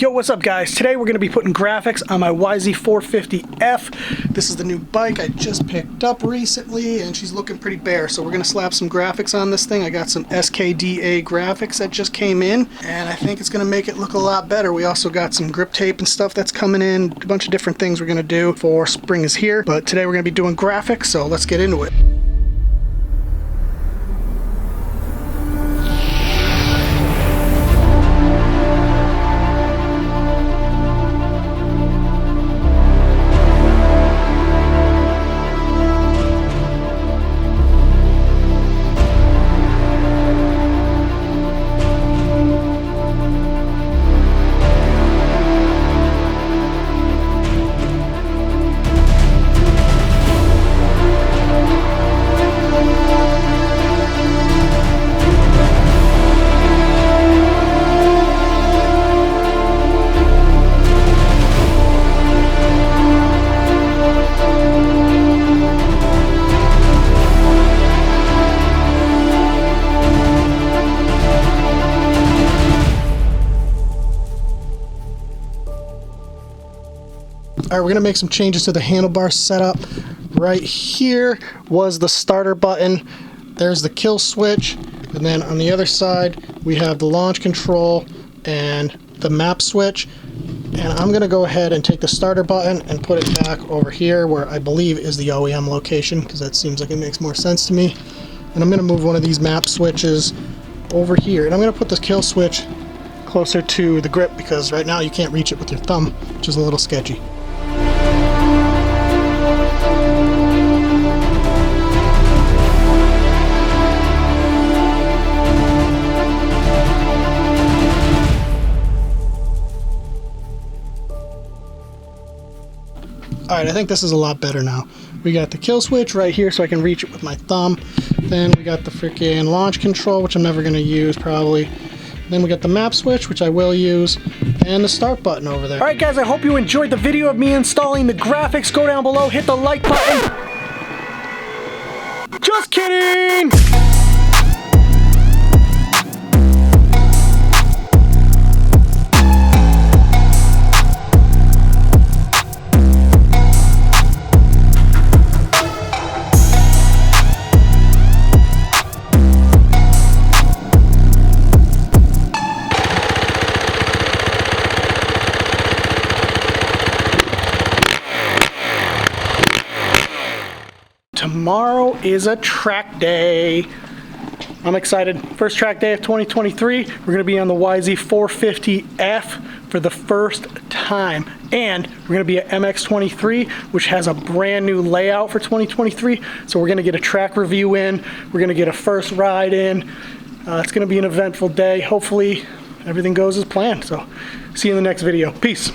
Yo, what's up guys? Today we're going to be putting graphics on my YZ450F. This is the new bike I just picked up recently and she's looking pretty bare, so we're going to slap some graphics on this thing. I got some SKDA graphics that just came in and I think it's going to make it look a lot better. We also got some grip tape and stuff that's coming in, a bunch of different things we're going to do for spring is here, but today we're going to be doing graphics, so let's get into it. Alright, we're going to make some changes to the handlebar setup. Right here was the starter button. There's the kill switch. And then on the other side, we have the launch control and the map switch. And I'm going to go ahead and take the starter button and put it back over here where I believe is the OEM location, because that seems like it makes more sense to me. And I'm going to move one of these map switches over here. And I'm going to put this kill switch closer to the grip because right now you can't reach it with your thumb, which is a little sketchy. Alright, I think this is a lot better now. We got the kill switch right here so I can reach it with my thumb. Then we got the freaking launch control, which I'm never going to use probably. Then we got the map switch, which I will use, and the start button over there. Alright guys, I hope you enjoyed the video of me installing the graphics. Go down below, hit the like button. Just kidding! Tomorrow is a track day. I'm excited. First track day of 2023. We're going to be on the YZ450F for the first time. And we're going to be at MX23, which has a brand new layout for 2023. So we're going to get a track review in. We're going to get a first ride in. It's going to be an eventful day. Hopefully everything goes as planned. So see you in the next video. Peace.